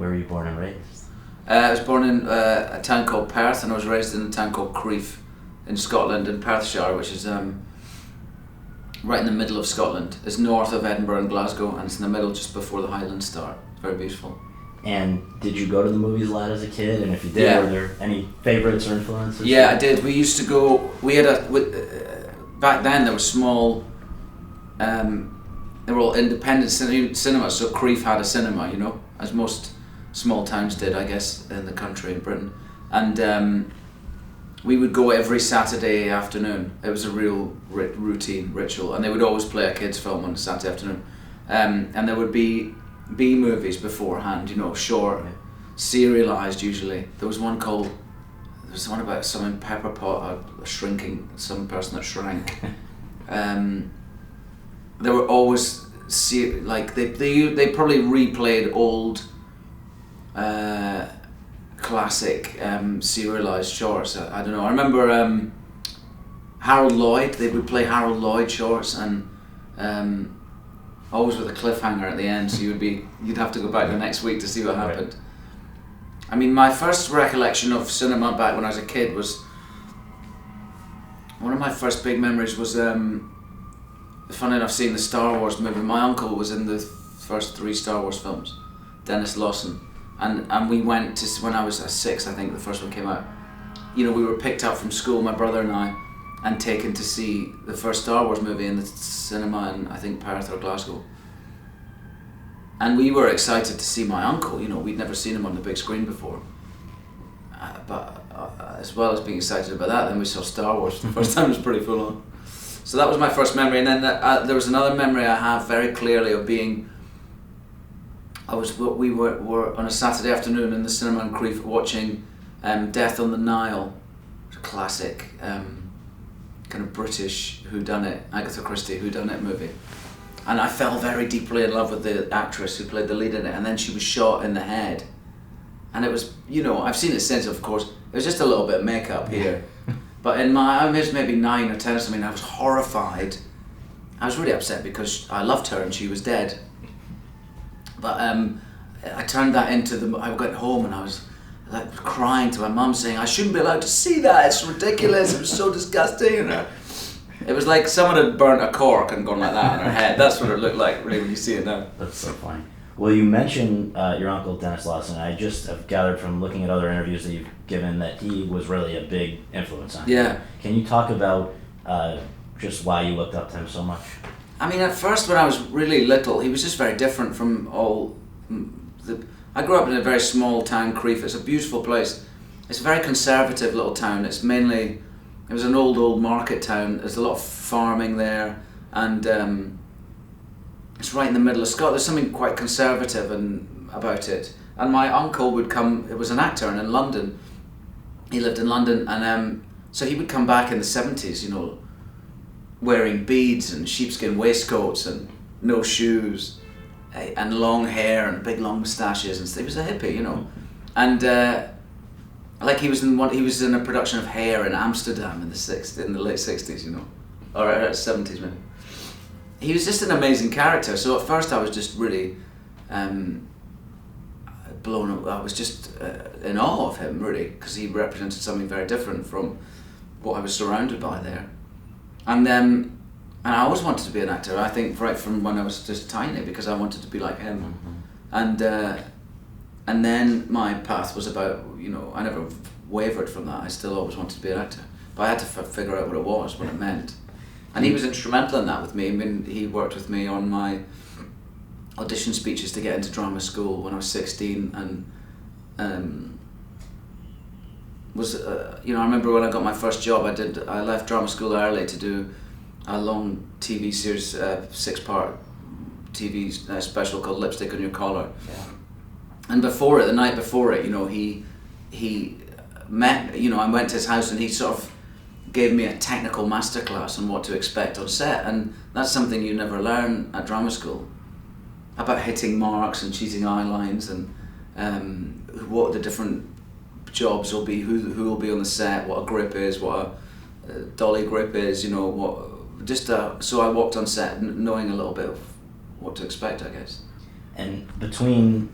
where were you born and raised? I was born in a town called Perth, and I was raised in a town called Crieff in Scotland, in Perthshire, which is right in the middle of Scotland. It's north of Edinburgh and Glasgow, and it's in the middle just before the Highlands start. It's very beautiful. And did you go to the movies a lot as a kid? And if you did, were there any favorites or influences? Yeah, I did. We used to go. We had back then there were small. They were all independent cinemas. So Crieff had a cinema, as most small towns did, I guess, in the country in Britain. And we would go every Saturday afternoon. It was a real routine ritual, and they would always play a kids' film on a Saturday afternoon. And there would be B movies beforehand, short, serialized usually. There was one about some pepper pot, some person that shrank. There were always they probably replayed old classic serialized shorts. I don't know. I remember Harold Lloyd. They would play Harold Lloyd shorts, and always with a cliffhanger at the end, so you'd have to go back the next week to see what happened. I mean, my first recollection of cinema back when I was a kid was, one of my first big memories was, funny enough, seeing the Star Wars movie. My uncle was in the first 3 Star Wars films, Dennis Lawson, and we went to, when I was 6, I think the first one came out. We were picked up from school, my brother and I, and taken to see the first Star Wars movie in the cinema in, I think, Perth or Glasgow. And we were excited to see my uncle. We'd never seen him on the big screen before. But as well as being excited about that, then we saw Star Wars. The first time it was pretty full on. So that was my first memory. And then there was another memory I have very clearly of being, we were on a Saturday afternoon in the cinema in Crieff watching Death on the Nile, a classic kind of British whodunit, Agatha Christie whodunit movie. And I fell very deeply in love with the actress who played the lead in it, and then she was shot in the head. And it was, I've seen it since, of course, it was just a little bit of makeup here. But I was maybe 9 or 10 or something, I was horrified. I was really upset because I loved her and she was dead. But I turned that into I got home and I was like crying to my mum saying, I shouldn't be allowed to see that, it's ridiculous, it was so disgusting. It was like someone had burnt a cork and gone like that on her head. That's what it looked like, really, when you see it now. That's so funny. Well, you mentioned your uncle, Dennis Lawson. I just have gathered from looking at other interviews that you've given that he was really a big influence on you. Yeah. Can you talk about just why you looked up to him so much? I mean, at first when I was really little, he was just very different from all I grew up in a very small town, Crieff. It's a beautiful place. It's a very conservative little town. It was an old market town. There's a lot of farming there, and it's right in the middle of Scotland. There's something quite conservative about it. And my uncle would come, it was an actor, and in London, he lived in London, and so he would come back in the 70s, wearing beads and sheepskin waistcoats and no shoes, and long hair and big long moustaches, and he was a hippie, and he was in a production of Hair in Amsterdam in the late 60s, or 70s maybe. He was just an amazing character. So at first I was just really blown up. I was just in awe of him, really, because he represented something very different from what I was surrounded by there. And I always wanted to be an actor. I think right from when I was just tiny, because I wanted to be like him. Mm-hmm. And then my path was about, I never wavered from that. I still always wanted to be an actor, but I had to figure out what it was, what it meant. And he was instrumental in that with me. I mean, he worked with me on my audition speeches to get into drama school when I was 16, and I remember when I got my first job, I left drama school early to do a long TV series, 6-part TV special called Lipstick on Your Collar. Yeah. And the night before it, he met, I went to his house and he sort of gave me a technical masterclass on what to expect on set, and that's something you never learn at drama school, about hitting marks and cheating eye lines, and what the different jobs will be, who will be on the set, what a grip is, what a dolly grip is, so I walked on set knowing a little bit of what to expect, I guess. And between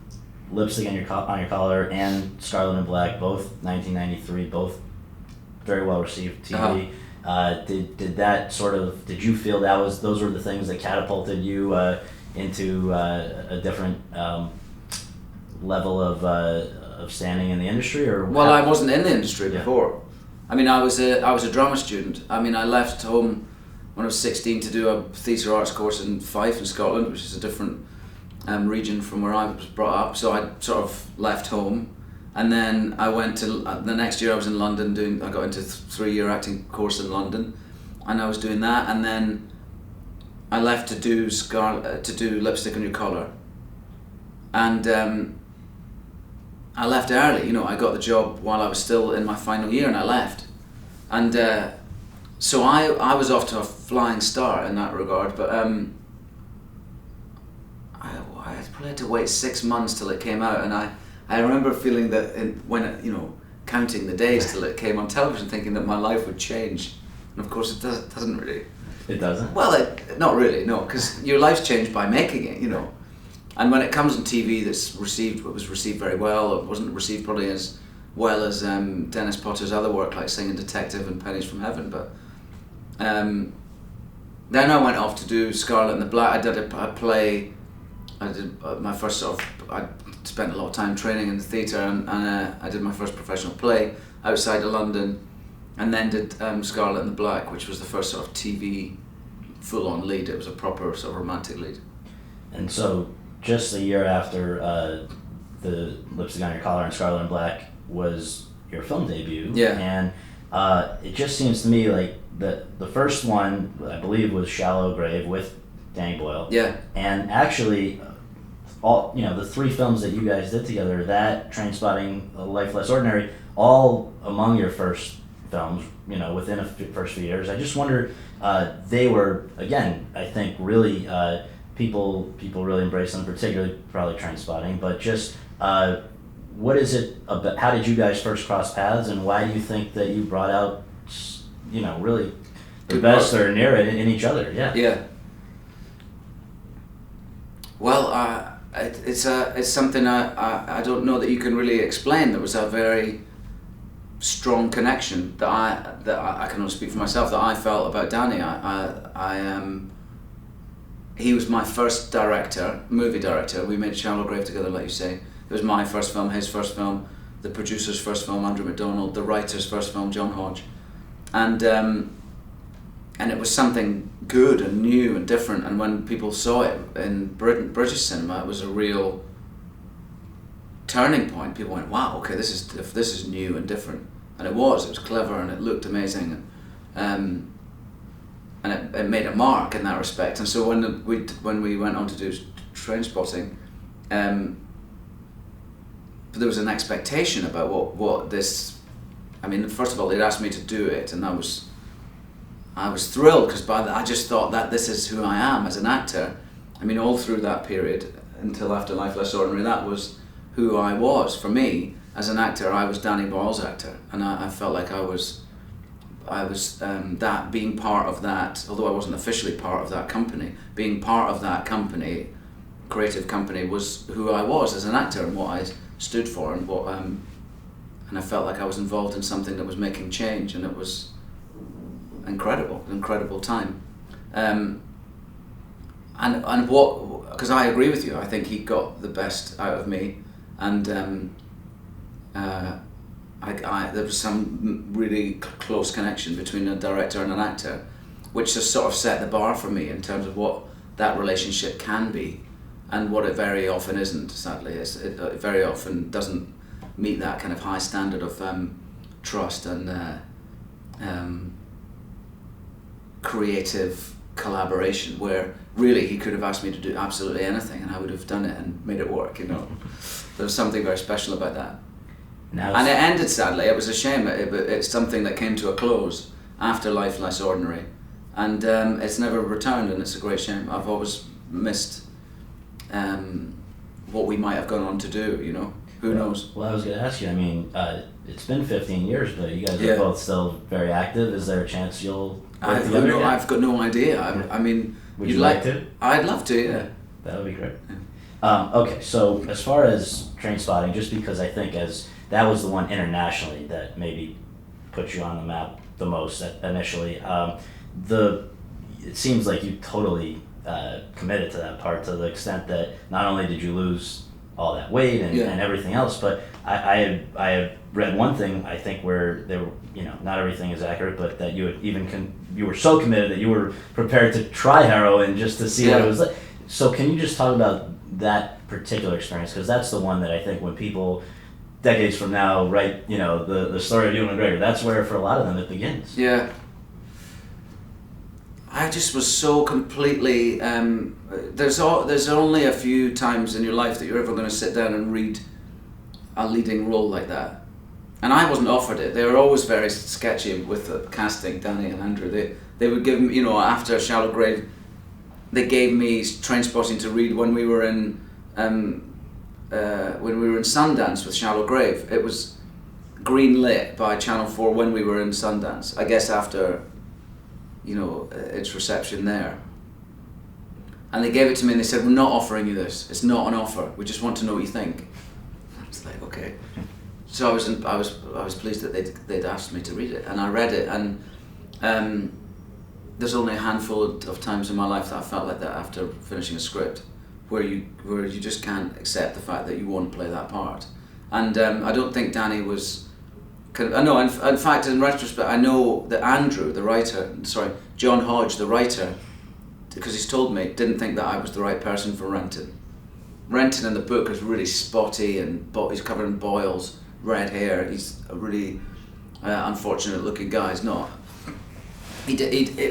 Lipstick on Your Collar and Scarlet and Black, both 1993, both very well received TV. Did that sort of, did you feel those were the things that catapulted you into a different level of standing in the industry, or? Well, I wasn't in the industry before. I mean, I was a drama student. I mean, I left home when I was 16 to do a theatre arts course in Fife in Scotland, which is a different region from where I was brought up. So I sort of left home, and then I went to the next year I was in London I got into 3-year acting course in London, and I was doing that, and then I left to do Lipstick on Your Collar, and I left early. You know, I got the job while I was still in my final year, and I left, and so I was off to a flying start in that regard, but I probably had to wait 6 months till it came out, and I remember feeling that counting the days till it came on television, thinking that my life would change, and of course it doesn't really. It doesn't? Well, not really, no, because your life's changed by making it, you know. And when it comes on TV, it was received very well. It wasn't received probably as well as Dennis Potter's other work, like Singing Detective and Pennies from Heaven. But then I went off to do Scarlet and the Black. I did a play. I did my first I spent a lot of time training in the theatre, and I did my first professional play outside of London, and then did Scarlet and the Black, which was the first sort of TV full-on lead. It was a proper sort of romantic lead. And so, just a year after the Lipstick on Your Collar and Scarlet and Black was your film debut. Yeah. And it just seems to me like the first one, I believe, was Shallow Grave with Danny Boyle. Yeah. And actually, the 3 films that you guys did together, that, Trainspotting, Life Less Ordinary, all among your first films, within the first few years. I just wonder, they were, again, I think really, people really embrace them, particularly probably Trainspotting, but just what is it about, how did you guys first cross paths, and why do you think that you brought out, really the best or near it in each other? Yeah. Well, it's something I don't know that you can really explain. There was a very strong connection that I can only speak for myself, that I felt about Danny. He was my first movie director. We made Shallow Grave together, like you say. It was my first film, his first film, the producer's first film, Andrew MacDonald, the writer's first film, John Hodge, and it was something good and new and different. And when people saw it in British cinema, it was a real turning point. People went, "Wow, okay, this is new and different," and it was clever and it looked amazing, and it made a mark in that respect. And so when we went on to do Trainspotting, there was an expectation about what this. I mean, first of all, they'd asked me to do it, and I was thrilled, because I just thought that this is who I am as an actor. I mean, all through that period until after Life Less Ordinary, that was who I was. For me, as an actor, I was Danny Boyle's actor, and I felt like I was that, being part of that, although I wasn't officially part of that company, being part of that company, creative company, was who I was as an actor and what I stood for, and what and I felt like I was involved in something that was making change, and it was incredible time. And what, because I agree with you, I think he got the best out of me, and there was some really close connection between a director and an actor, which just sort of set the bar for me in terms of what that relationship can be, and what it very often isn't, sadly. It very often doesn't meet that kind of high standard of trust and creative collaboration, where really he could have asked me to do absolutely anything and I would have done it and made it work, There was something very special about that. And it ended sadly. It was a shame. It's something that came to a close after Life Less Ordinary, and it's never returned, and it's a great shame. I've always missed what we might have gone on to do, Who knows? Well, I was going to ask you, I mean, it's been 15 years, but you guys are both still very active. Is there a chance you'll work together again? I've got no idea. I mean, would you like to? I'd love to, yeah. That would be great. Okay, so as far as Trainspotting, just because I think as that was the one internationally that maybe put you on the map the most initially, it seems like you totally committed to that part to the extent that not only did you lose all that weight and everything else, but I had read one thing, I think, where there were, not everything is accurate, but that you had you were so committed that you were prepared to try heroin just to see what it was like. So can you just talk about that particular experience? Because that's the one that I think when people decades from now write, the story of Ewan McGregor, that's where for a lot of them it begins. Yeah. I just was so completely. There's only a few times in your life that you're ever going to sit down and read a leading role like that, and I wasn't offered it. They were always very sketchy with the casting, Danny and Andrew. They would give me, after Shallow Grave, they gave me Trainspotting to read when we were in Sundance with Shallow Grave. It was green lit by Channel 4 when we were in Sundance. I guess after, its reception there. And they gave it to me and they said, "We're not offering you this. It's not an offer. We just want to know what you think." I was like, okay. So I was pleased that they'd asked me to read it, and I read it, and there's only a handful of times in my life that I felt like that after finishing a script, where you just can't accept the fact that you won't play that part. And I don't think Danny was. I know. In fact, in retrospect, I know that Andrew, the writer, John Hodge, the writer, because he's told me, didn't think that I was the right person for Renton. Renton in the book is really spotty and he's covered in boils, red hair. He's a really unfortunate-looking guy. He's not.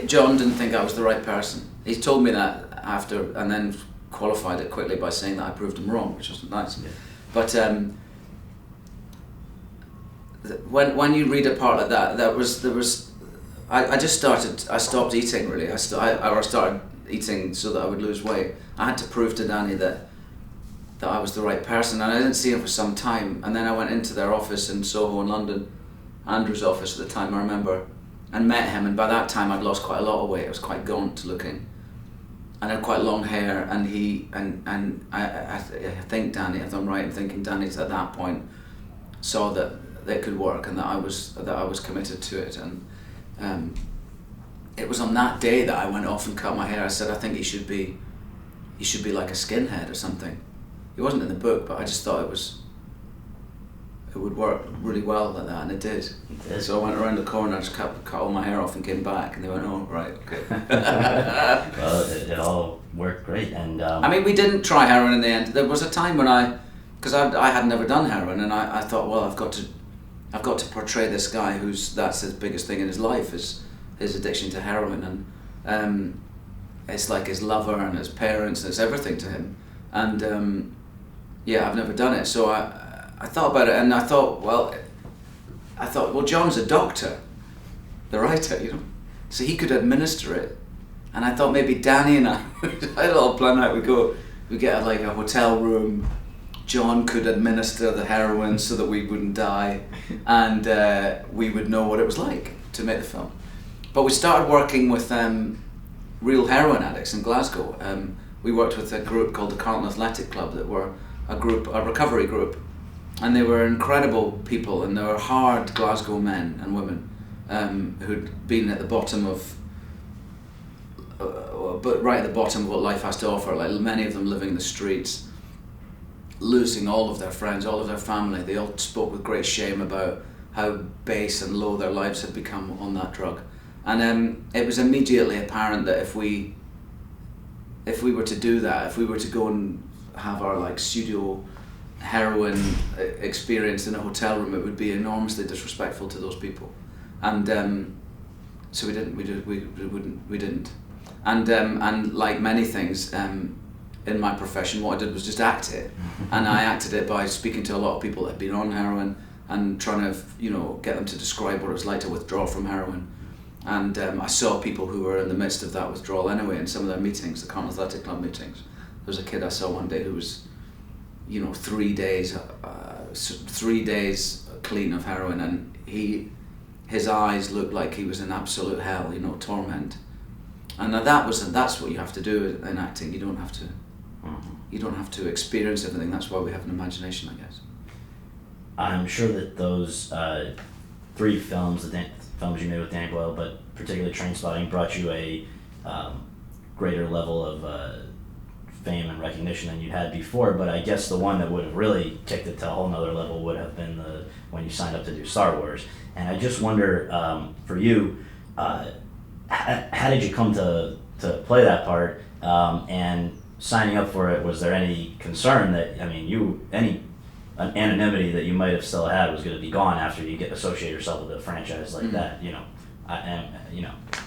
John didn't think I was the right person. He told me that after, and then qualified it quickly by saying that I proved him wrong, which wasn't nice. Yeah. But when you read a part like that, I stopped eating really. I started eating so that I would lose weight. I had to prove to Danny that I was the right person, and I didn't see him for some time. And then I went into their office in Soho in London, Andrew's office at the time, I remember, and met him. And by that time I'd lost quite a lot of weight. I was quite gaunt looking, and I had quite long hair. And I think Danny, if I'm right in thinking, Danny at that point saw that it could work and that I was committed to it. And it was on that day that I went off and cut my hair. I said, I think he should be like a skinhead or something. He wasn't in the book, but I just thought it would work really well like that, and it did. So I went around the corner, just cut all my hair off and came back, and they went, "Oh, right, okay." Well, it all worked great, and I mean, we didn't try heroin in the end. There was a time when because I had never done heroin, and I thought, well, I've got to portray this guy that's his biggest thing in his life is his addiction to heroin, and it's like his lover and his parents, and it's everything to him, and I've never done it, so I thought about it, and I thought, well, John's a doctor, the writer, so he could administer it, and I thought maybe Danny and I had it all planned out. We get a hotel room. John could administer the heroin so that we wouldn't die, and we would know what it was like to make the film. But we started working with real heroin addicts in Glasgow. We worked with a group called the Carlton Athletic Club that were a recovery group, and they were incredible people, and they were hard Glasgow men and women who'd been at the bottom of, but right at the bottom of what life has to offer. Like many of them living in the streets, losing all of their friends, all of their family. They all spoke with great shame about how base and low their lives had become on that drug, and it was immediately apparent that if we were to do that, if we were to go and have our pseudo heroin experience in a hotel room, it would be enormously disrespectful to those people, and so we didn't, and like many things in my profession, what I did was just act it, and I acted it by speaking to a lot of people that had been on heroin and trying to get them to describe what it was like to withdraw from heroin. And I saw people who were in the midst of that withdrawal anyway in some of their meetings, the Carlton Athletic Club meetings. There was a kid I saw one day who was, 3 days clean of heroin, and his eyes looked like he was in absolute hell, torment. And that's what you have to do in acting. You don't have to, you don't have to experience everything. That's why we have an imagination, I guess. I'm sure that those 3 films, films you made with Danny Boyle, but particularly Trainspotting, brought you a greater level of fame and recognition than you had before. But I guess the one that would have really kicked it to a whole nother level would have been when you signed up to do Star Wars. And I just wonder, for you, how did you come to play that part? And signing up for it, was there any concern that, any anonymity that you might have still had was going to be gone after you associate yourself with a franchise like that?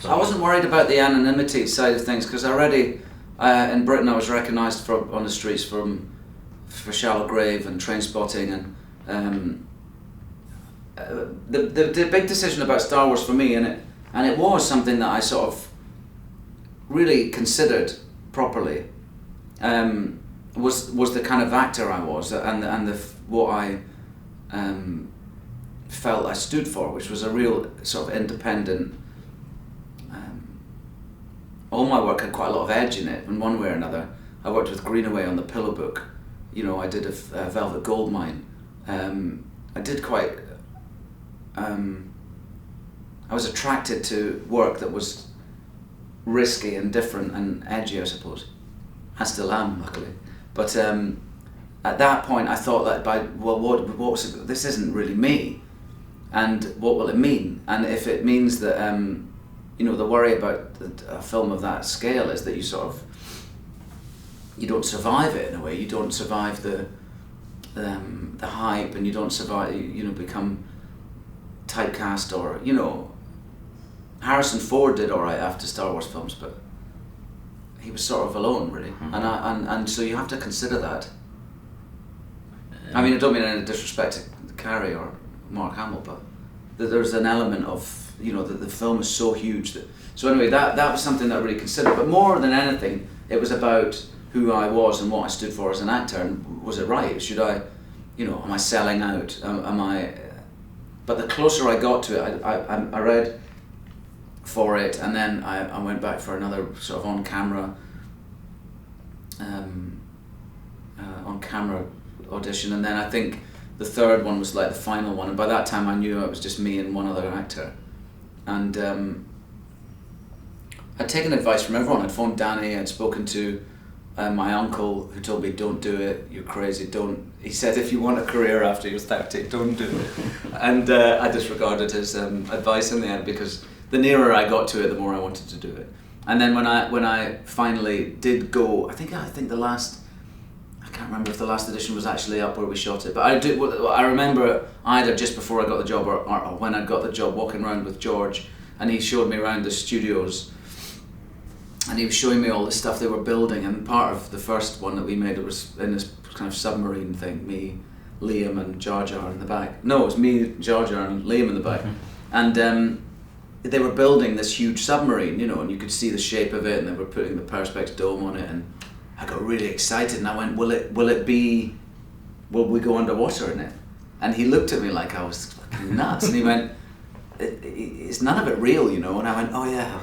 So I wasn't worried about the anonymity side of things, because already in Britain I was recognised on the streets for Shallow Grave and Trainspotting, and the big decision about Star Wars for me, and it was something that I sort of really considered properly, was the kind of actor I was, and what I felt I stood for, which was a real sort of independent. All my work had quite a lot of edge in it, in one way or another. I worked with Greenaway on the Pillow Book. I did a Velvet Goldmine. I did quite. I was attracted to work that was risky and different and edgy, I suppose. I still am, luckily. But at that point, I thought that this isn't really me, and what will it mean? And if it means that, the worry about a film of that scale is that you don't survive it in a way. You don't survive the hype, and you don't survive. Become typecast, or Harrison Ford did all right after Star Wars films, but he was sort of alone, really. Mm-hmm. And so you have to consider that. I don't mean any disrespect to Carrie or Mark Hamill, but there's an element of, that the film is so huge so anyway, that was something that I really considered. But more than anything, it was about who I was and what I stood for as an actor, and was it right? Should I, am I selling out? But the closer I got to it, I read for it, and then I went back for another sort of on-camera audition, and then I think the third one was like the final one, and by that time I knew it was just me and one other actor. And I'd taken advice from everyone. I'd phoned Danny, I'd spoken to my uncle, who told me, don't do it, you're crazy, don't. He said, if you want a career after you're 30, don't do it. And I disregarded his advice in the end, because the nearer I got to it, the more I wanted to do it. And then when I finally did go, I think the last, I can't remember if the last edition was actually up where we shot it, but I remember either just before I got the job or when I got the job, walking around with George, and he showed me around the studios, and he was showing me all the stuff they were building. And part of the first one that we made, it was in this kind of submarine thing, me, Liam and Jar Jar in the back. No, it was me, Jar Jar and Liam in the back. And they were building this huge submarine, and you could see the shape of it, and they were putting the Perspex dome on it, and I got really excited, and I went, will we go underwater in it? And he looked at me like I was fucking nuts, and he went, it's none of it real, and I went, oh yeah.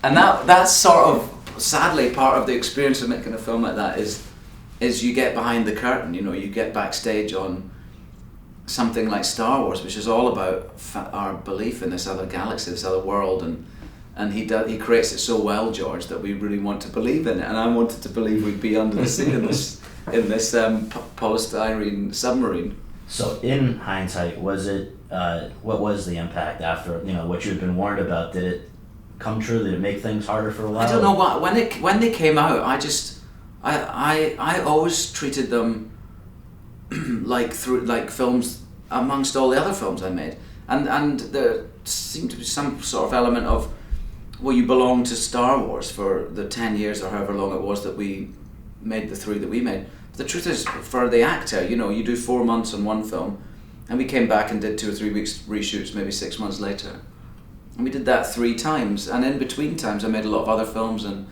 And that's sort of, sadly, part of the experience of making a film like that is you get behind the curtain, you get backstage on something like Star Wars, which is all about our belief in this other galaxy, this other world, and he creates it so well, George, that we really want to believe in it, and I wanted to believe we'd be under the sea in this polystyrene submarine. So in hindsight, was it what was the impact after what you had been warned about? Did it come true? Did it make things harder for a while? I don't know what when they came out. I always treated them like films amongst all the other films I made, and there seemed to be some sort of element of, well, you belong to Star Wars for the 10 years or however long it was that we made the 3 that we made. But the truth is, for the actor, you do 4 months on one film, and we came back and did 2 or 3 weeks reshoots, maybe 6 months later. And we did that 3 times, and in between times I made a lot of other films, and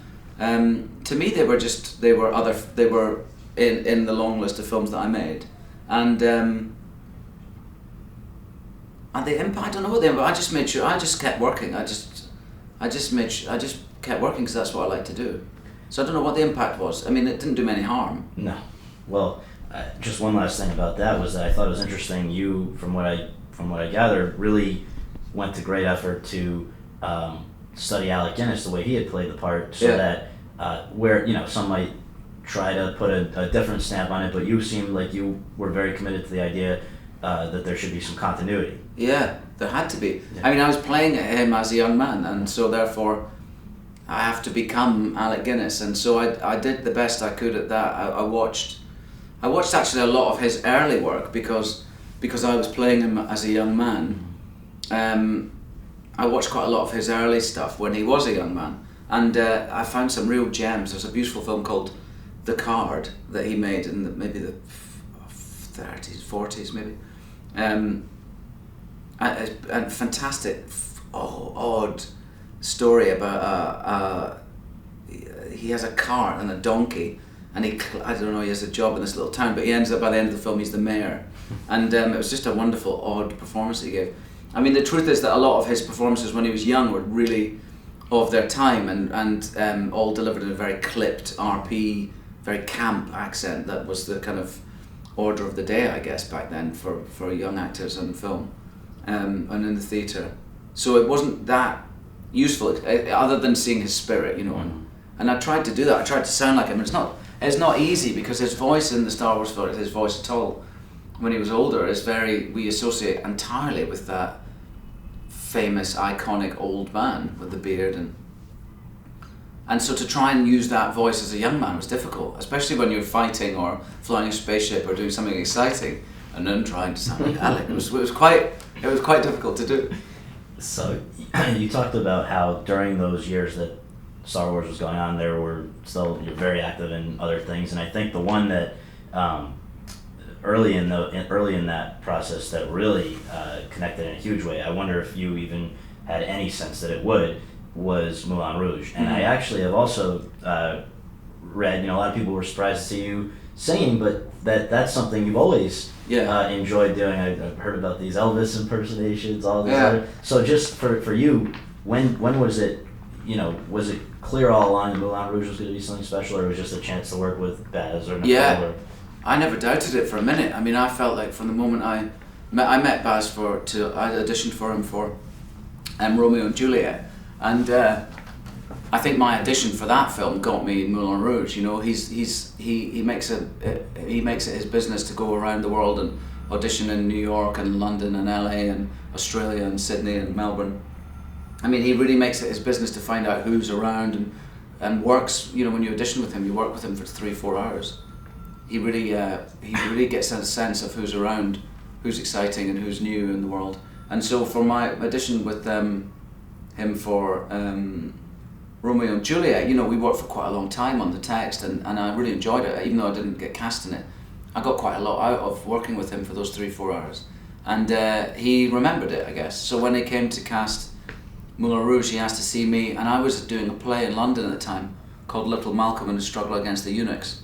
to me they were in the long list of films that I made, and the impact, I don't know what the impact. I just made sure, I just kept working. I just kept working because that's what I like to do. So I don't know what the impact was. I mean, it didn't do me any harm. No. Well, just one last thing about that was that I thought it was interesting. You, from what I gathered, really went to great effort to study Alec Guinness the way he had played the part, so that where some might try to put a different stamp on it, but you seemed like you were very committed to the idea that there should be some continuity. Yeah, there had to be. Yeah. I mean, I was playing him as a young man, and so therefore I have to become Alec Guinness, and so I did the best I could at that. I watched actually a lot of his early work because I was playing him as a young man. I watched quite a lot of his early stuff when he was a young man, and I found some real gems. There's a beautiful film called The Card that he made in maybe the 30s, 40s maybe. A fantastic, odd story about he has a cart and a donkey, and he has a job in this little town, but he ends up, by the end of the film, he's the mayor, and it was just a wonderful, odd performance that he gave. I mean, the truth is that a lot of his performances when he was young were really of their time, and all delivered in a very clipped RP, very camp accent. That was the kind of order of the day, I guess, back then for young actors in film and in the theatre. So it wasn't that useful, other than seeing his spirit, and I tried to do that. I tried to sound like him. It's not easy, because his voice in the Star Wars film, his voice at all, when he was older, we associate entirely with that famous, iconic old man with the beard, and so to try and use that voice as a young man was difficult, especially when you're fighting or flying a spaceship or doing something exciting, and then trying to sound like Alec. It was quite difficult to do. So you talked about how during those years that Star Wars was going on, there were still you're very active in other things, and I think the one that early in that process that really connected in a huge way, I wonder if you even had any sense that it would, was Moulin Rouge. And I actually have also read, a lot of people were surprised to see you singing, but that's something you've always enjoyed doing. I've heard about these Elvis impersonations, all this other. So just for you, when was it, was it clear all along that Moulin Rouge was going to be something special, or it was just a chance to work with Baz or Nicole? Yeah, I never doubted it for a minute. I mean, I felt like from the moment I met Baz I auditioned for him for Romeo and Juliet, and I think my audition for that film got me Moulin Rouge. He makes it his business to go around the world and audition in New York and London and LA and Australia and Sydney and Melbourne. I mean, he really makes it his business to find out who's around and works. When you audition with him, you work with him for 3-4 hours. He really gets a sense of who's around, who's exciting and who's new in the world. And so for my audition with him for Romeo and Juliet, we worked for quite a long time on the text, and I really enjoyed it, even though I didn't get cast in it. I got quite a lot out of working with him for those 3-4 hours. And he remembered it, I guess. So when he came to cast Moulin Rouge, he asked to see me, and I was doing a play in London at the time called Little Malcolm and the Struggle Against the Eunuchs.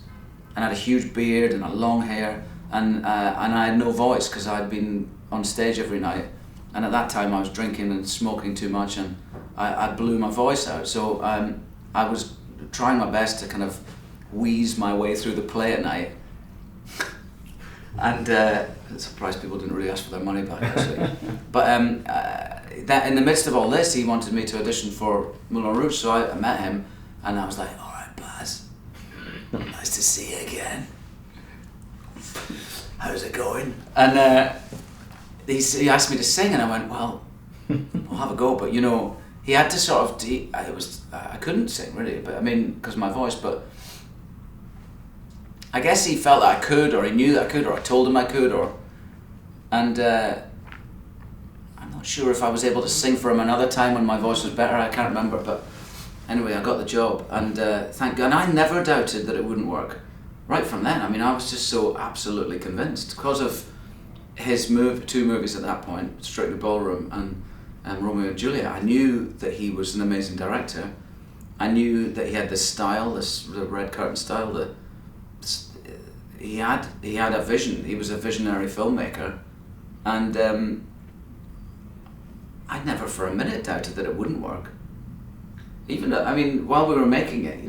And I had a huge beard and a long hair, and I had no voice because I'd been on stage every night. And at that time I was drinking and smoking too much, and I blew my voice out. So I was trying my best to kind of wheeze my way through the play at night. And I'm surprised people didn't really ask for their money back, actually. But that in the midst of all this, he wanted me to audition for Moulin Rouge, so I met him, and I was like, all right, Baz, nice to see you again. How's it going? And he asked me to sing, and I went, well, I'll have a go. But he had to sort of. I couldn't sing really, but I mean, because of my voice. But I guess he felt that I could, or he knew that I could, or I told him I could, and I'm not sure if I was able to sing for him another time when my voice was better. I can't remember, but anyway, I got the job, and thank God. And I never doubted that it wouldn't work. Right from then, I mean, I was just so absolutely convinced because of his two movies at that point, Strictly Ballroom and Romeo and Juliet. I knew that he was an amazing director. I knew that he had this style, the red curtain style. He had a vision. He was a visionary filmmaker, and I never for a minute doubted that it wouldn't work. Even while we were making it,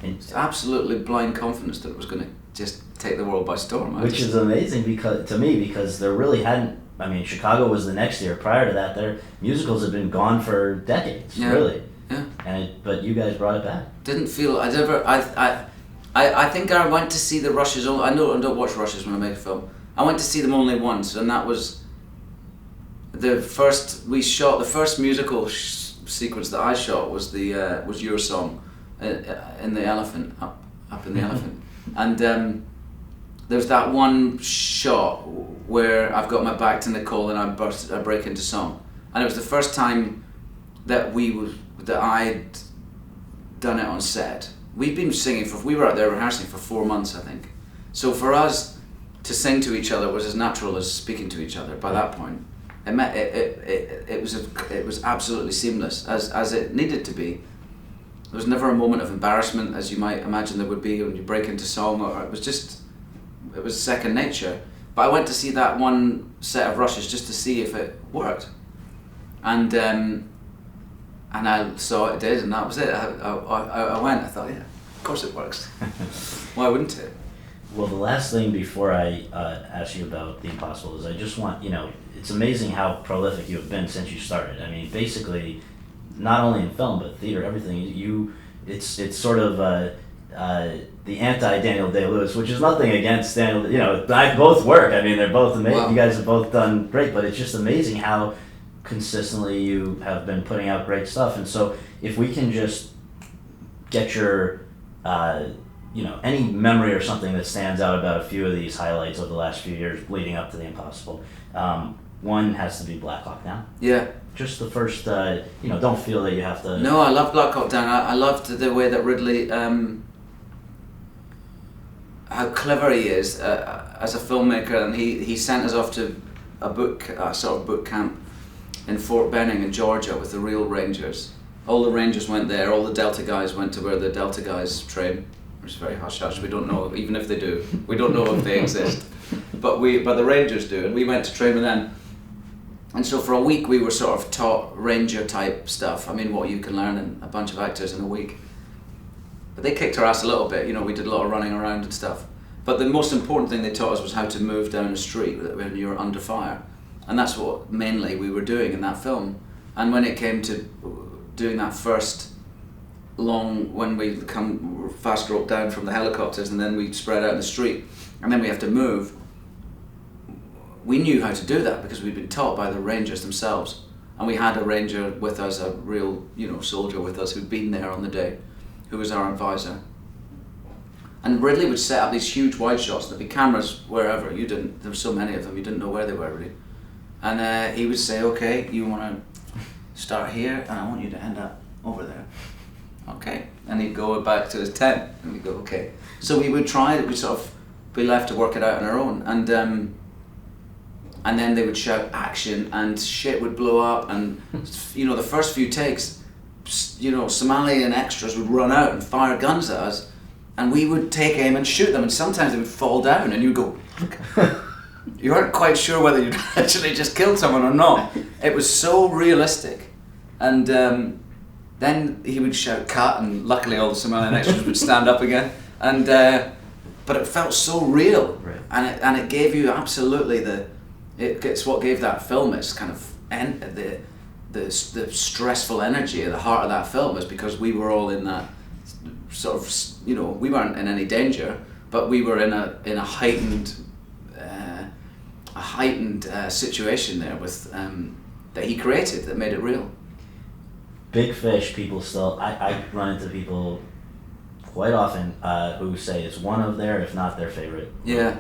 It's absolutely blind confidence that it was going to just take the world by storm. Which is amazing because there really hadn't. I mean, Chicago was the next year. Prior to that, their musicals had been gone for decades, really. Yeah. But you guys brought it back. Didn't feel I think I went to see the Rushes. I don't watch Rushes when I make a film. I went to see them only once, and that was the first musical sequence that I shot was your song in the elephant up in the elephant, and there's that one shot where I've got my back to Nicole and I break into song, and it was the first time that I'd done it on set. We'd been singing we were out there rehearsing for 4 months, I think. So for us to sing to each other was as natural as speaking to each other by that point. It was absolutely seamless, as it needed to be. There was never a moment of embarrassment, as you might imagine there would be when you break into song, or it was second nature. But I went to see that one set of Rushes just to see if it worked. And I saw it did, and that was it. I went, I thought, yeah, of course it works. Why wouldn't it? Well, the last thing before I ask you about The Impossible is I just want, it's amazing how prolific you have been since you started. I mean, basically, not only in film, but theater, everything. It's sort of the anti-Daniel Day-Lewis, which is nothing against Daniel, both work. I mean, they're both amazing. Wow. You guys have both done great, but it's just amazing how consistently you have been putting out great stuff. And so if we can just get your any memory or something that stands out about a few of these highlights of the last few years leading up to The Impossible. One has to be Black Hawk Down. Yeah. Just the first, don't feel that you have to... No, I love Black Hawk Down. I loved the way that Ridley, how clever he is as a filmmaker, and he sent us off to a sort of boot camp in Fort Benning in Georgia with the real Rangers. All the Rangers went there, all the Delta guys went to where the Delta guys train, which is very hush-hush. We don't know, even if they do, we don't know if they exist. But the Rangers do, and we went to train with them. And so for a week we were sort of taught Ranger type stuff. I mean, what you can learn in a bunch of actors in a week. But they kicked our ass a little bit, we did a lot of running around and stuff. But the most important thing they taught us was how to move down a street when you're under fire. And that's what mainly we were doing in that film. And when it came to doing that first when we come fast rope down from the helicopters and then we spread out in the street and then we have to move, we knew how to do that because we'd been taught by the Rangers themselves. And we had a Ranger with us, a real soldier with us who'd been there on the day, who was our advisor. And Ridley would set up these huge wide shots. There'd be cameras wherever. There were so many of them, you didn't know where they were really. And he would say, okay, you want to start here and I want you to end up over there. Okay. And he'd go back to his tent and we'd go, okay. So we would try, we'd sort of be left to work it out on our own. And then they would shout action and shit would blow up and, the first few takes, Somalian extras would run out and fire guns at us and we would take aim and shoot them and sometimes they would fall down and you'd go, you weren't quite sure whether you'd actually just killed someone or not. It was so realistic. And then he would shout cut and luckily all the Somalian extras would stand up again. And but it felt so real. Right. And it gave you absolutely it's what gave that film its kind of the stressful energy at the heart of that film is because we were all in that sort of, we weren't in any danger, but we were in a heightened situation there with that he created that made it real. Big Fish, people still, I run into people quite often who say it's one of their, if not their favorite. Yeah.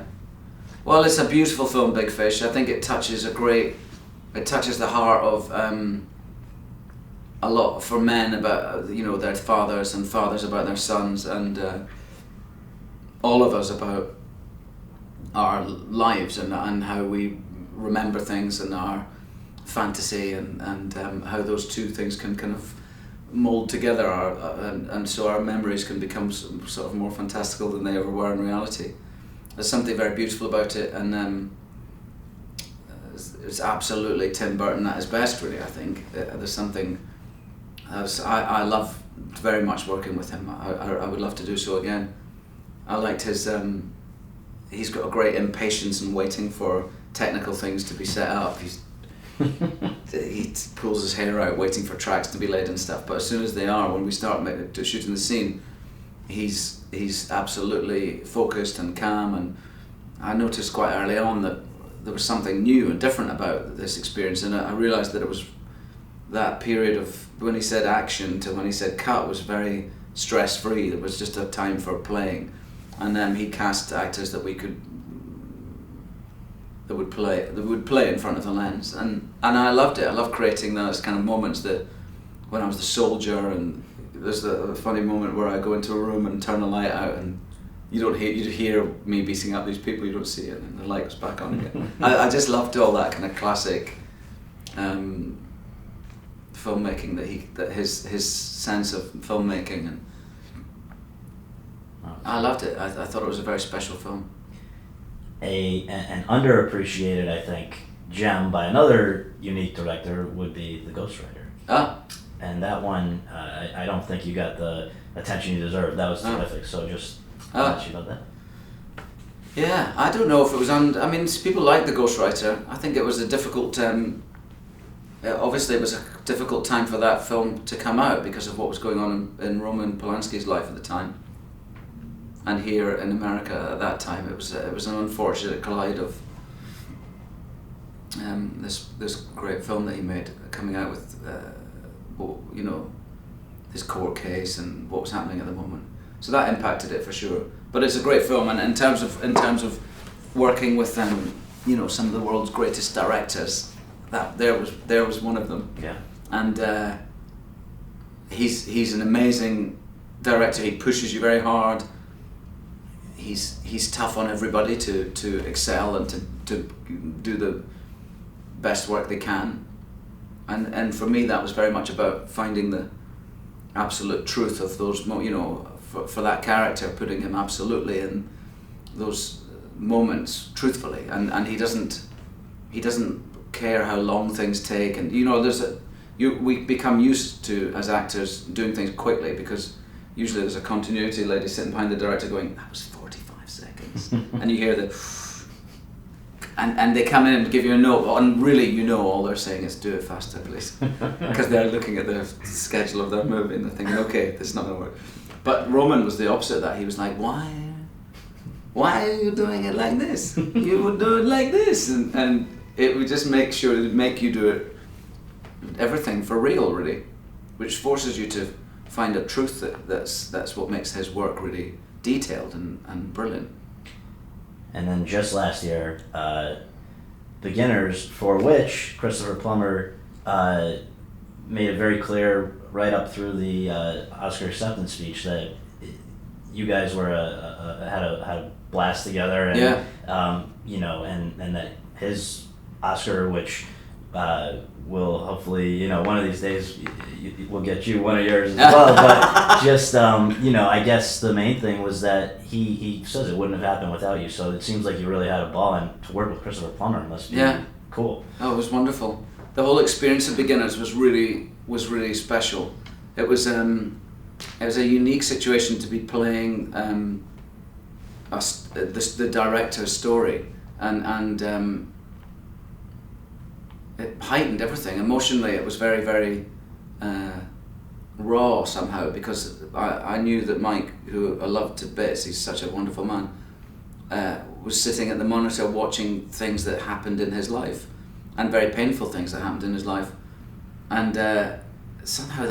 Well, it's a beautiful film, Big Fish. I think it touches the heart of a lot for men about, their fathers and fathers about their sons and all of us about our lives and how we remember things and our fantasy and how those two things can kind of mold together and so our memories can become sort of more fantastical than they ever were in reality. There's something very beautiful about it and it's absolutely Tim Burton at his best really, I think. There's something, I love very much working with him. I would love to do so again. I liked his. He's got a great impatience in waiting for technical things to be set up. He pulls his hair out waiting for tracks to be laid and stuff. But as soon as they are, when we start shooting the scene, he's absolutely focused and calm. And I noticed quite early on that there was something new and different about this experience, and I realised that it was that period of when he said action to when he said cut was very stress-free. It was just a time for playing, and he cast actors that would play in front of the lens, and I loved it. I loved creating those kind of moments that when I was the soldier, and there's a funny moment where I go into a room and turn the light out, and you hear me beating up these people, you don't see it, and the light goes back on again. I just loved all that kind of classic filmmaking that his sense of filmmaking, and I loved it. I thought it was a very special film. An underappreciated, I think, gem by another unique director would be The Ghostwriter. And that one, I don't think you got the attention you deserved. That was terrific. So just thought you about that. Yeah, I don't know if it was I mean, people like The Ghostwriter. I think it was a difficult. Obviously, it was a difficult time for that film to come out because of what was going on in Roman Polanski's life at the time. And here in America at that time, it was an unfortunate collide of this great film that he made, coming out with his court case and what was happening at the moment. So that impacted it for sure. But it's a great film, and in terms of working with some of the world's greatest directors, that there was one of them. Yeah. And he's an amazing director. He pushes you very hard. He's tough on everybody to excel and to do the best work they can, and for me that was very much about finding the absolute truth of those for that character, putting him absolutely in those moments truthfully, and he doesn't care how long things take, and we become used to, as actors, doing things quickly because usually there's a continuity lady sitting behind the director going, that was 45 seconds. And you hear and they come in and give you a note, and really all they're saying is, do it faster please. Because they're looking at the schedule of their movie and they're thinking, okay, this is not going to work. But Roman was the opposite of that. He was like, why are you doing it like this? You would do it like this. And it would just make you do it, everything for real really, which forces you to find a truth that's what makes his work really detailed and brilliant. And then just last year, Beginners, for which Christopher Plummer made it very clear right up through the Oscar acceptance speech that you guys were had a blast together, and and that his Oscar, which will hopefully, one of these days we'll get you one of yours as well. But just, I guess the main thing was that he says it wouldn't have happened without you. So it seems like you really had a ball, and to work with Christopher Plummer must be cool. Oh, it was wonderful. The whole experience of Beginners was really special. It was a unique situation to be playing the director's story, and it heightened everything. Emotionally, it was very, very raw somehow, because I knew that Mike, who I loved to bits, he's such a wonderful man, was sitting at the monitor watching things that happened in his life, and very painful things that happened in his life, and somehow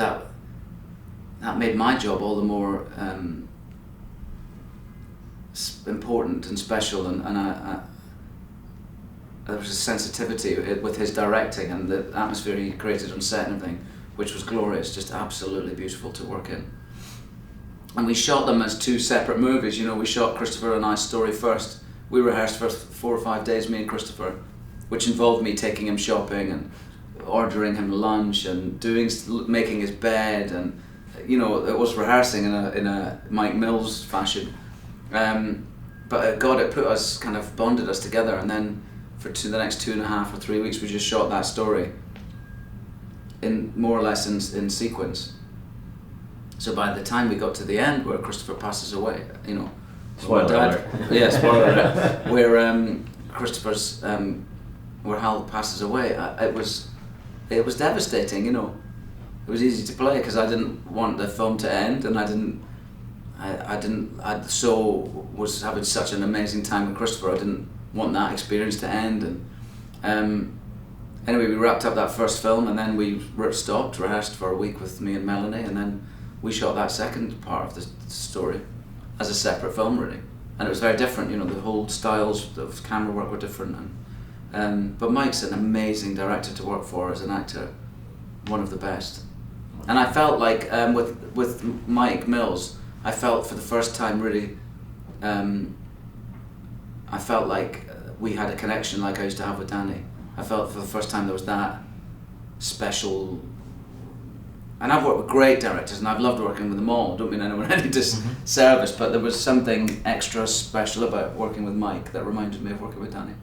that made my job all the more important and special, and there was a sensitivity with his directing and the atmosphere he created on set and everything, which was glorious, just absolutely beautiful to work in. And we shot them as two separate movies. We shot Christopher and I's story first. We rehearsed for 4 or 5 days, me and Christopher, which involved me taking him shopping and ordering him lunch and making his bed, and it was rehearsing in a Mike Mills fashion. But God, it bonded us together, and then for the next 2.5 or 3 weeks we just shot that story in more or less in sequence. So by the time we got to the end where Christopher passes away, you know, Spoiler alert. Yeah, spoiler alert. Where Christopher's, where Hal passes away, it was devastating. You know, it was easy to play because I didn't want the film to end, and I was having such an amazing time with Christopher. I didn't want that experience to end, and anyway, we wrapped up that first film, and then we rehearsed for a week with me and Melanie, and then we shot that second part of the story as a separate film, really. And it was very different, you know, the whole styles of camera work were different. And but Mike's an amazing director to work for as an actor, one of the best. And I felt like with Mike Mills, I felt for the first time really, I felt like we had a connection like I used to have with Danny. I felt for the first time there was that special. And I've worked with great directors, and I've loved working with them all. I don't mean anyone any disservice, but there was something extra special about working with Mike that reminded me of working with Danny.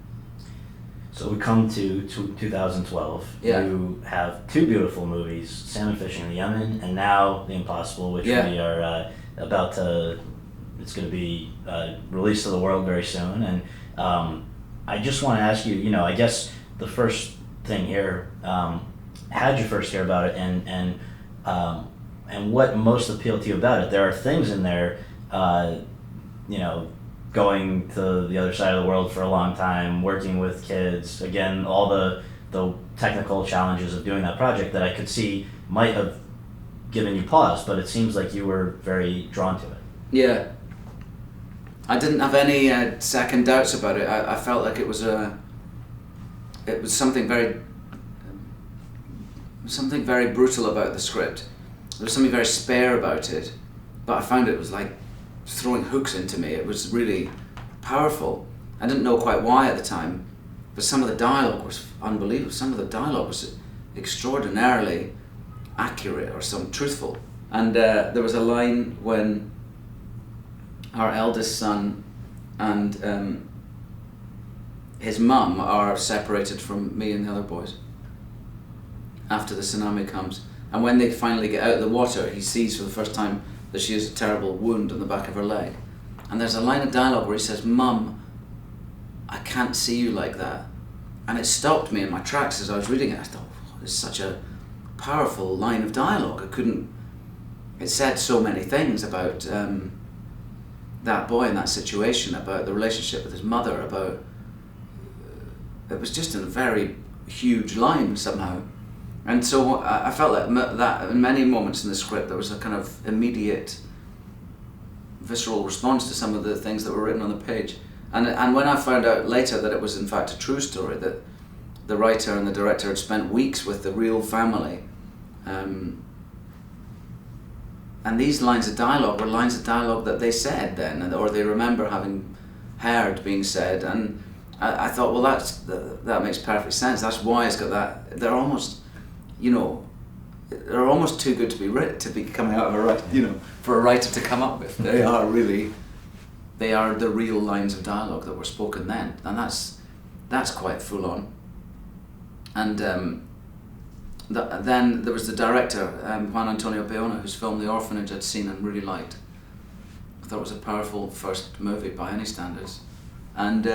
So we come to 2012. Yeah. You have two beautiful movies, Salmon Fishing in the Yemen, and now The Impossible, which we are about to. It's going to be released to the world very soon, and I just want to ask you. You know, I guess the first thing here. How did you first hear about it, and what most appealed to you about it? There are things in there, you know, going to the other side of the world for a long time, working with kids, again, all the technical challenges of doing that project that I could see might have given you pause, but it seems like you were very drawn to it. Yeah. I didn't have any second doubts about it. I felt like it was something very brutal about the script. There was something very spare about it, but I found it was like throwing hooks into me. It was really powerful. I didn't know quite why at the time, but some of the dialogue was unbelievable. Some of the dialogue was extraordinarily accurate or some truthful. And there was a line when our eldest son and his mum are separated from me and the other boys after the tsunami comes, and when they finally get out of the water, he sees for the first time that she has a terrible wound on the back of her leg, and there's a line of dialogue where he says, "Mum, I can't see you like that," and it stopped me in my tracks as I was reading it. I thought, oh, it's such a powerful line of dialogue. It said so many things about that boy in that situation, about the relationship with his mother, about it was just a very huge line somehow. And so I felt that in many moments in the script there was a kind of immediate visceral response to some of the things that were written on the page. And when I found out later that it was in fact a true story, that the writer and the director had spent weeks with the real family, and these lines of dialogue were lines of dialogue that they said then, or they remember having heard being said, and I thought, well, that makes perfect sense. That's why it's got that. They're almost, you know, they're almost too good to be coming out of a writer, you know, for a writer to come up with. They are the real lines of dialogue that were spoken then, and that's quite full on. And then there was the director, Juan Antonio Bayona, whose film The Orphanage I'd seen and really liked. I thought it was a powerful first movie by any standards, and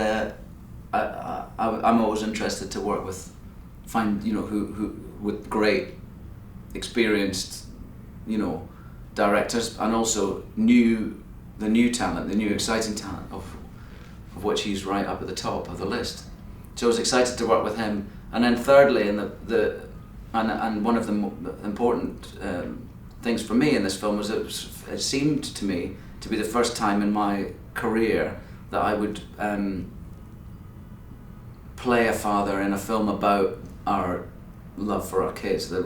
I'm always interested to work with, who with great, experienced, you know, directors, and also the new talent, the new exciting talent of which he's right up at the top of the list. So I was excited to work with him, and then thirdly, and one of the important things for me in this film was it seemed to me to be the first time in my career that I would play a father in a film about our love for our kids, the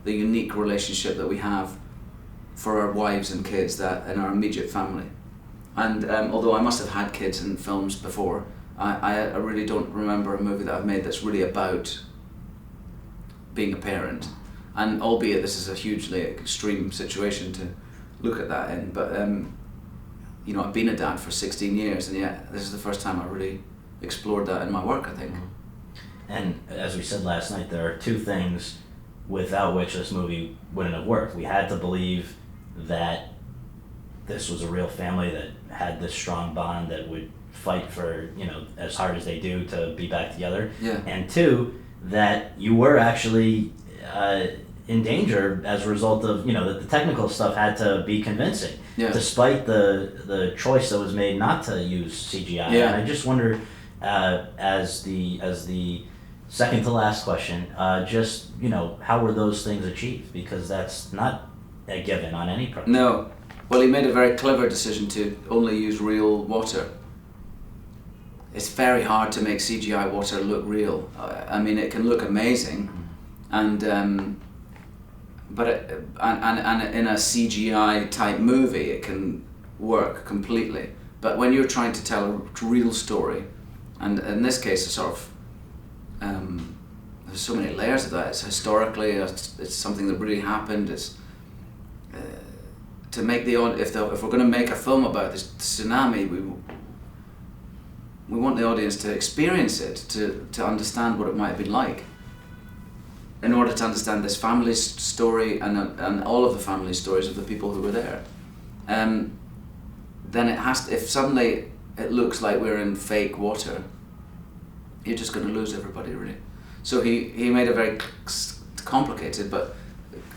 unique relationship that we have for our wives and kids that in our immediate family. And although I must have had kids in films before, I really don't remember a movie that I've made that's really about being a parent. And albeit this is a hugely extreme situation to look at that in, but you know, I've been a dad for 16 years, and yet this is the first time I really explored that in my work, I think. And as we said last night, there are two things without which this movie wouldn't have worked. We had to believe that this was a real family that had this strong bond that would fight for, as hard as they do to be back together. Yeah. And two, that you were actually in danger as a result of, that the technical stuff had to be convincing, despite the choice that was made not to use CGI. Yeah. And I just wonder, as the second to last question, how were those things achieved? Because that's not a given on any project. No. Well, he made a very clever decision to only use real water. It's very hard to make CGI water look real. I mean, it can look amazing, and but in a CGI type movie, it can work completely. But when you're trying to tell a real story, and in this case, a sort of there's so many layers of that. It's historically, it's something that really happened. It's to make if we're going to make a film about this tsunami, we want the audience to experience it, to understand what it might have been like. In order to understand this family's story and all of the family stories of the people who were there, then it has to, if suddenly it looks like we're in fake water, you're just going to lose everybody, really. So he made a very complicated but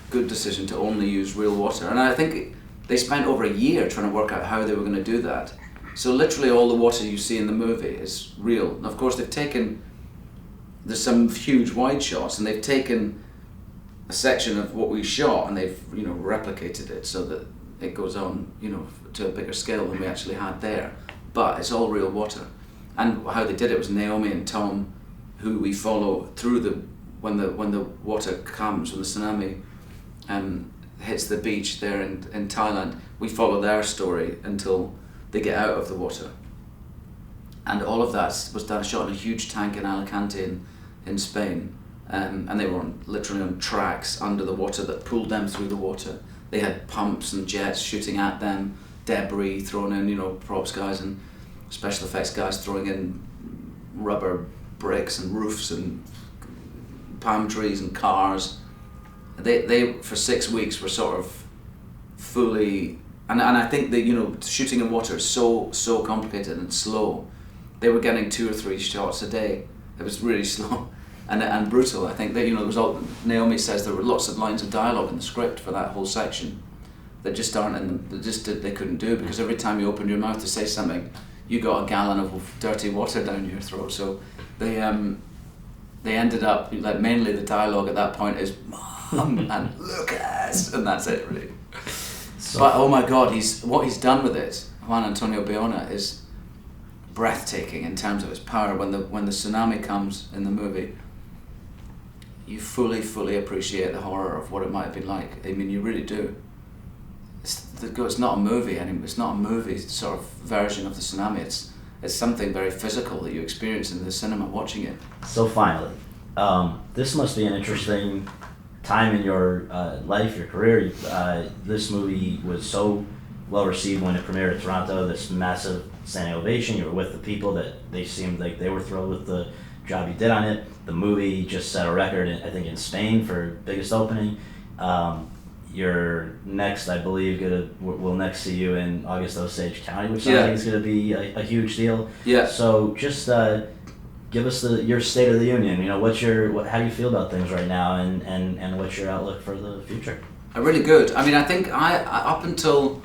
good decision to only use real water, and I think they spent over a year trying to work out how they were going to do that. So literally all the water you see in the movie is real. And of course there's some huge wide shots, and they've taken a section of what we shot and they've replicated it so that it goes on to a bigger scale than we actually had there. But it's all real water. And how they did it was Naomi and Tom, who we follow through when the water comes, when the tsunami hits the beach there in Thailand, we follow their story until they get out of the water. And all of that was shot in a huge tank in Alicante in Spain. And they were literally on tracks under the water that pulled them through the water. They had pumps and jets shooting at them, debris thrown in, props guys and special effects guys throwing in rubber bricks and roofs and palm trees and cars. They for 6 weeks were sort of fully, and I think that shooting in water is so complicated and slow. They were getting 2 or 3 shots a day. It was really slow and brutal. I think that there was Naomi says there were lots of lines of dialogue in the script for that whole section that just aren't in they couldn't do, because every time you opened your mouth to say something, you got a gallon of dirty water down your throat. So they ended up mainly the dialogue at that point is "Mom" and "Lucas," and that's it really. But oh my God, what he's done with it, Juan Antonio Bayona, is breathtaking in terms of its power. When the tsunami comes in the movie, you fully appreciate the horror of what it might have been like. I mean, you really do. It's not a movie anymore. It's not a movie sort of version of the tsunami. It's something very physical that you experience in the cinema watching it. So finally, this must be an interesting time in your life, your career. This movie was so well received when it premiered at Toronto, this massive standing ovation. You were with the people that they seemed like they were thrilled with the job you did on it. The movie just set a record, I think, in Spain for biggest opening. You're next, I believe, we'll next see you in August Osage County, which I think is going to be a huge deal. Yeah. So just give us your state of the union. How do you feel about things right now, and what's your outlook for the future? Really good. I mean, I think I up until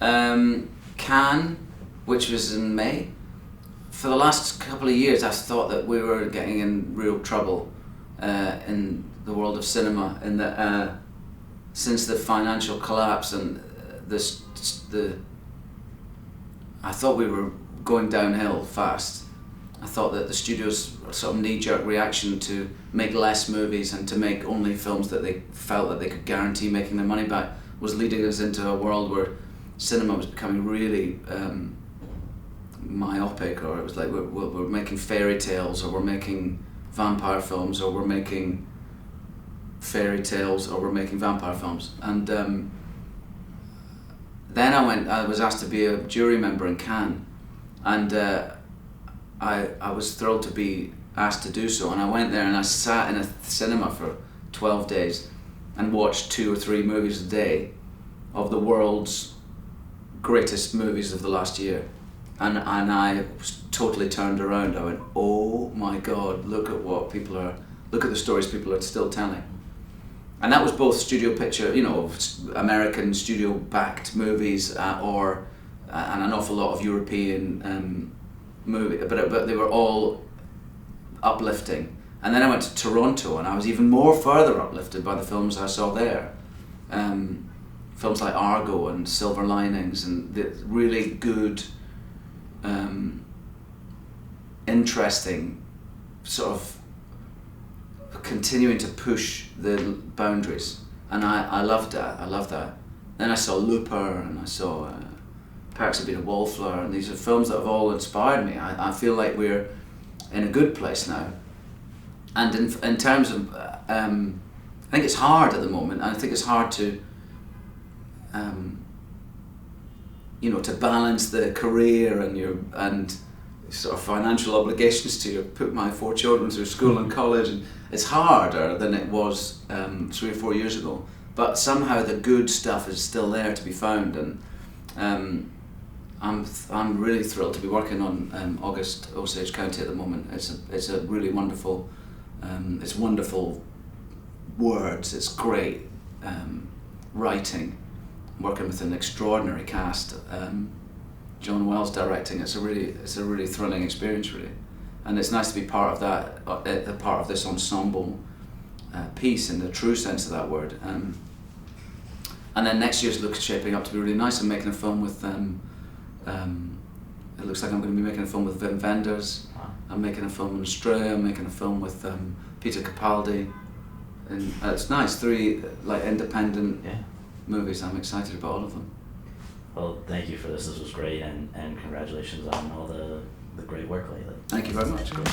Cannes, which was in May, for the last couple of years, I thought that we were getting in real trouble in the world of cinema, in that since the financial collapse and I thought we were going downhill fast. I thought that the studio's sort of knee-jerk reaction to make less movies and to make only films that they felt that they could guarantee making their money back was leading us into a world where cinema was becoming really myopic, or it was like we're making fairy tales, or we're making vampire films, or we're making fairy tales, or we're making vampire films. And then I was asked to be a jury member in Cannes, and I was thrilled to be asked to do so. And I went there and I sat in a cinema for 12 days and watch 2 or 3 movies a day of the world's greatest movies of the last year. And I was totally turned around. I went, oh my God, look at the stories people are still telling. And that was both studio picture, you know, American studio-backed movies, and an awful lot of European movies, but they were all uplifting. And then I went to Toronto, and I was even more further uplifted by the films I saw there. Films like Argo and Silver Linings, and the really good, interesting, sort of continuing to push the boundaries, and I loved that. Then I saw Looper, and I saw Perks of Being a Wallflower, and these are films that have all inspired me. I feel like we're in a good place now, and in terms of I think it's hard at the moment. I think it's hard to to balance the career and sort of financial obligations to put my 4 children through school and college, and it's harder than it was 3 or 4 years ago. But somehow the good stuff is still there to be found, and I'm really thrilled to be working on August Osage County at the moment. It's a really wonderful, it's wonderful words. It's great writing. Working with an extraordinary cast. John Wells directing. It's a really thrilling experience, really, and it's nice to be part of that, part of this ensemble piece in the true sense of that word. And then next year's looks shaping up to be really nice. I'm making a film with it looks like I'm going to be making a film with Wim Wenders. I'm making a film in Australia. I'm making a film with Peter Capaldi, and it's nice. 3 like independent movies. I'm excited about all of them. Well, thank you for this. This was great, and congratulations on all the great work lately. Thank you very much. Great.